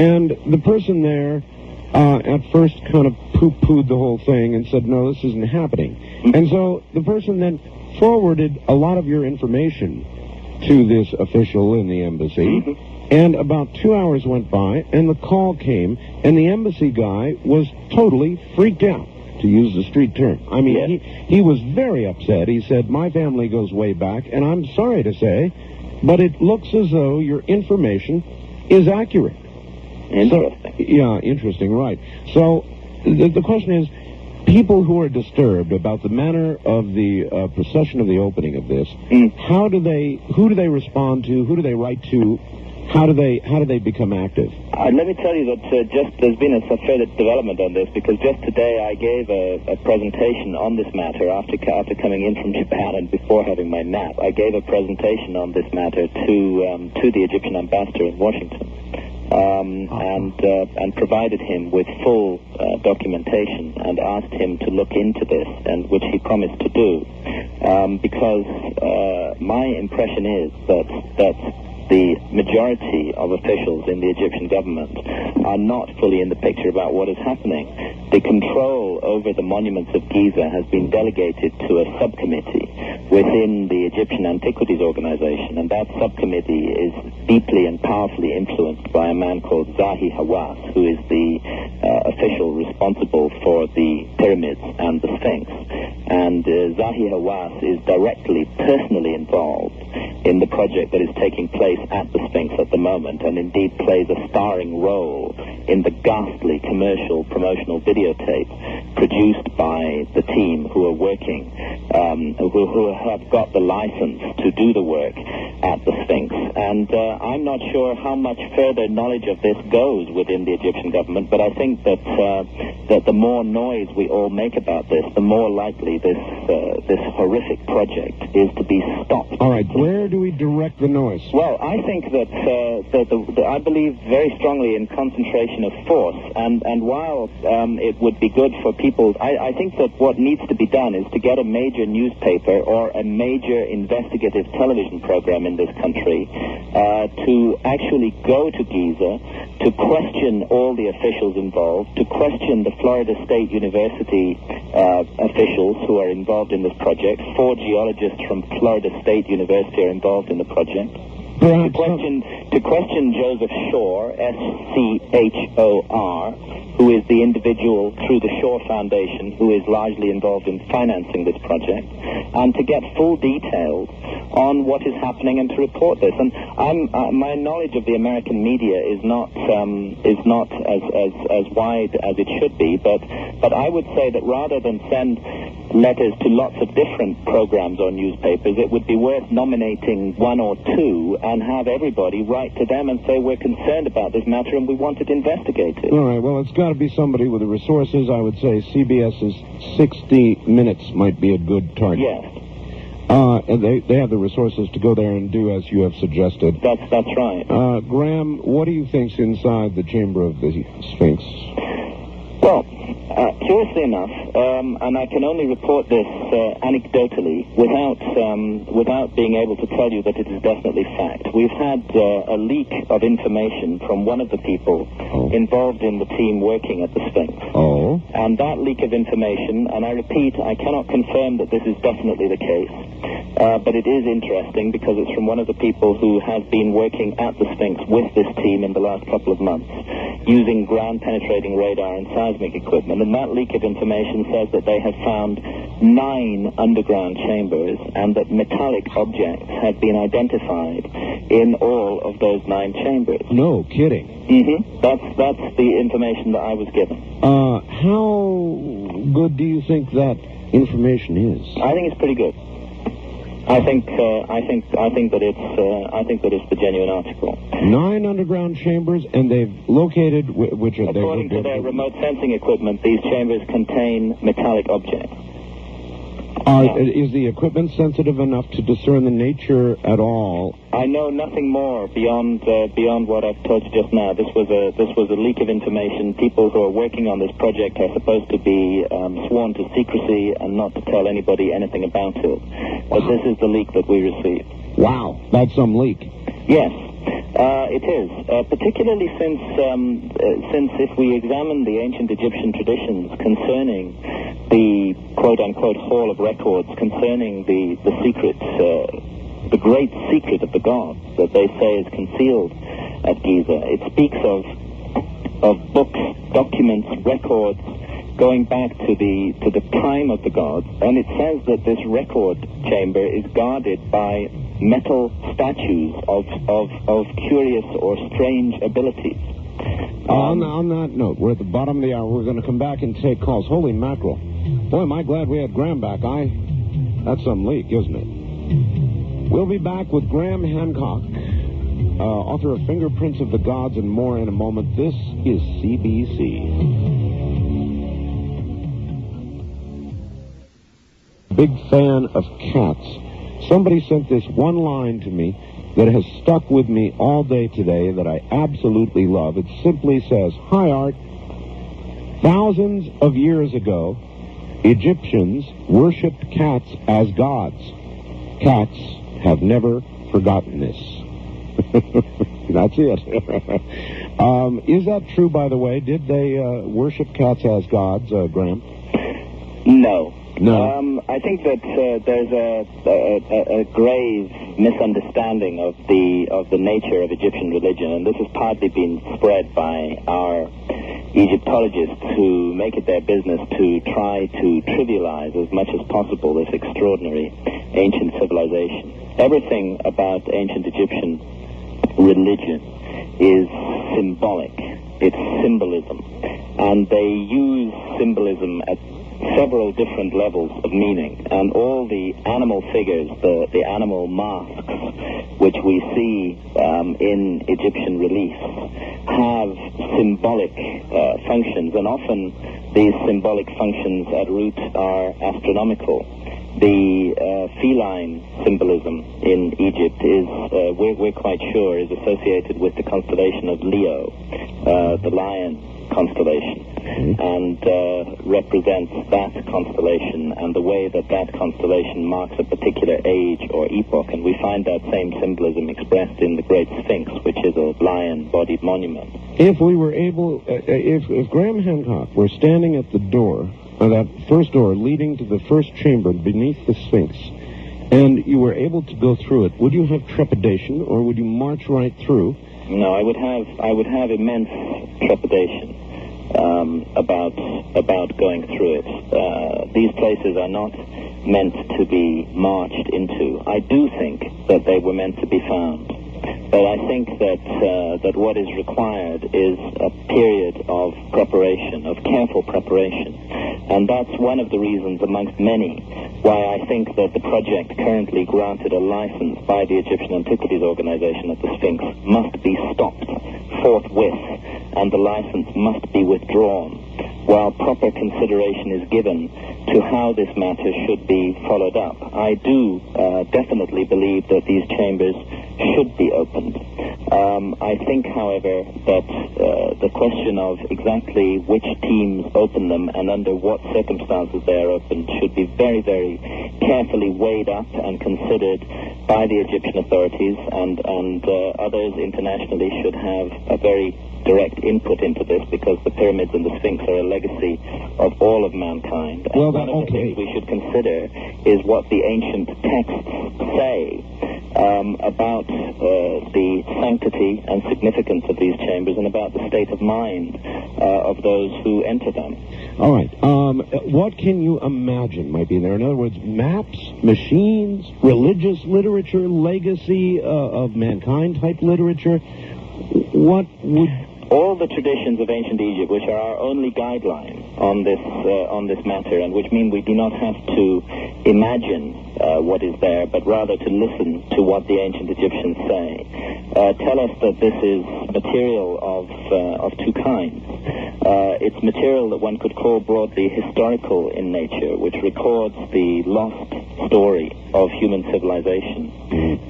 And the person there at first kind of poo-pooed the whole thing and said, no, this isn't happening. And so the person then forwarded a lot of your information to this official in the embassy. And about 2 hours went by, and the call came, and the embassy guy was totally freaked out, to use the street term. I mean, he was very upset. He said, my family goes way back, and I'm sorry to say, but it looks as though your information is accurate. Interesting. So, yeah, interesting, right. So the question is, people who are disturbed about the manner of the procession of the opening of this, who do they respond to? Who do they write to? How do they become active? Let me tell you that there's been a further development on this, because just today I gave a presentation on this matter after coming in from Japan and before having my nap. I gave a presentation on this matter to the Egyptian ambassador in Washington, and provided him with full documentation and asked him to look into this, and which he promised to do, because my impression is that the majority of officials in the Egyptian government are not fully in the picture about what is happening. The control over the monuments of Giza has been delegated to a subcommittee within the Egyptian Antiquities Organization, and that subcommittee is deeply and powerfully influenced by a man called Zahi Hawass, who is the official responsible for the pyramids and the Sphinx. And Zahi Hawass is directly, personally involved in the project that is taking place at the Sphinx at the moment, and indeed plays a starring role in the ghastly commercial promotional videotape produced by the team who are working, who have got the license to do the work at the Sphinx. And I'm not sure how much further knowledge of this goes within the Egyptian government, but I think that the more noise we all make about this, the more likely this horrific project is to be stopped. All right, where do we direct the noise? Well, I think that I believe very strongly in concentration of force, and while it would be good for people, I think that what needs to be done is to get a major newspaper or a major investigative television program in this country to actually go to Giza, to question all the officials involved, to question the Florida State University officials who are involved in this project. 4 geologists from Florida State University are involved in the project. To question Joseph Shore, S-C-H-O-R, who is the individual through the Shore Foundation who is largely involved in financing this project, and to get full details on what is happening and to report this. And my knowledge of the American media is not as wide as it should be, but I would say that rather than send letters to lots of different programs or newspapers, it would be worth nominating 1 or 2 and have everybody write to them and say, we're concerned about this matter and we want it investigated. All right, well, it's got to be somebody with the resources. I would say CBS's 60 Minutes might be a good target. Yes. And they have the resources to go there and do as you have suggested. That's right. Graham, what do you think's inside the chamber of the Sphinx? Well, curiously enough, and I can only report this anecdotally without being able to tell you that it is definitely fact. We've had a leak of information from one of the people involved in the team working at the Sphinx. Oh. And that leak of information, and I repeat, I cannot confirm that this is definitely the case, but it is interesting because it's from one of the people who has been working at the Sphinx with this team in the last couple of months, using ground-penetrating radar and seismic equipment. And that leak of information says that they have found 9 underground chambers and that metallic objects have been identified in all of those 9 chambers. No kidding. Mm-hmm. That's the information that I was given. How good do you think that information is? I think it's pretty good. I think that it's the genuine article. 9 underground chambers, and they've located which are they? According to their remote sensing equipment, these chambers contain metallic objects. Is the equipment sensitive enough to discern the nature at all? I know nothing more beyond what I've told you just now. This was a leak of information. People who are working on this project are supposed to be sworn to secrecy and not to tell anybody anything about it. But this is the leak that we received. Wow, that's some leak. Yes. It is, particularly since if we examine the ancient Egyptian traditions concerning the quote-unquote Hall of Records, concerning the secret, the great secret of the gods that they say is concealed at Giza, it speaks of books, documents, records going back to the time of the gods, and it says that this record chamber is guarded by metal statues of curious or strange abilities. On that note, we're at the bottom of the hour. We're going to come back and take calls. Holy mackerel. Boy, am I glad we had Graham back. That's some leak, isn't it? We'll be back with Graham Hancock, author of Fingerprints of the Gods and more in a moment. This is CBC. Big fan of cats. Somebody sent this one line to me that has stuck with me all day today that I absolutely love. It simply says, "Hi, Art. Thousands of years ago, Egyptians worshipped cats as gods. Cats have never forgotten this." That's it. Is that true, by the way? Did they worship cats as gods, Graham? No. No. I think that there's a grave misunderstanding of the nature of Egyptian religion, and this has partly been spread by our Egyptologists who make it their business to try to trivialize as much as possible this extraordinary ancient civilization. Everything about ancient Egyptian religion is symbolic. It's symbolism, and they use symbolism at several different levels of meaning, and all the animal figures, the animal masks, which we see in Egyptian reliefs, have symbolic functions, and often these symbolic functions at root are astronomical. The feline symbolism in Egypt is, we're quite sure, is associated with the constellation of Leo, the lion constellation, and represents that constellation and the way that that constellation marks a particular age or epoch, and we find that same symbolism expressed in the Great Sphinx, which is a lion-bodied monument. If we were able, if Graham Hancock were standing at the door, that first door leading to the first chamber beneath the Sphinx, and you were able to go through it, would you have trepidation, or would you march right through? No, I would have immense trepidation about going through it. These places are not meant to be marched into. I do think that they were meant to be found, but I think that what is required is a period of preparation, of careful preparation, and that's one of the reasons, amongst many, why I think that the project currently granted a license by the Egyptian Antiquities Organization at the Sphinx must be stopped forthwith, and the license must be withdrawn, while proper consideration is given to how this matter should be followed up. I do definitely believe that these chambers should be opened. I think, however, that the question of exactly which teams open them and under what circumstances they are opened should be very, very carefully weighed up and considered by the Egyptian authorities, and others internationally should have a very direct input into this, because the pyramids and the Sphinx are a legacy of all of mankind. And well, one of the things we should consider is what the ancient texts say about the sanctity and significance of these chambers, and about the state of mind of those who enter them. All right. What can you imagine might be there? In other words, maps, machines, religious literature, legacy of mankind type literature. What would... All the traditions of ancient Egypt, which are our only guideline on this matter, and which mean we do not have to imagine what is there, but rather to listen to what the ancient Egyptians say, tell us that this is material of two kinds. It's material that one could call broadly historical in nature, which records the lost story of human civilization,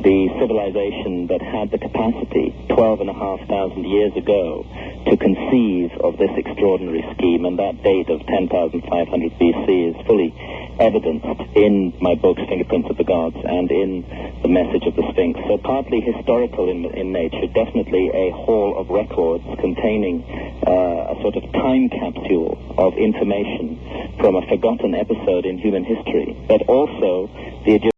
the civilization that had the capacity 12,500 years ago to conceive of this extraordinary scheme, and that date of 10,500 BC is fully evidenced in my books, Fingerprints of the Gods, and in the message of the Sphinx. So partly historical in nature, definitely a hall of records containing a sort of time capsule of information from a forgotten episode in human history, but also the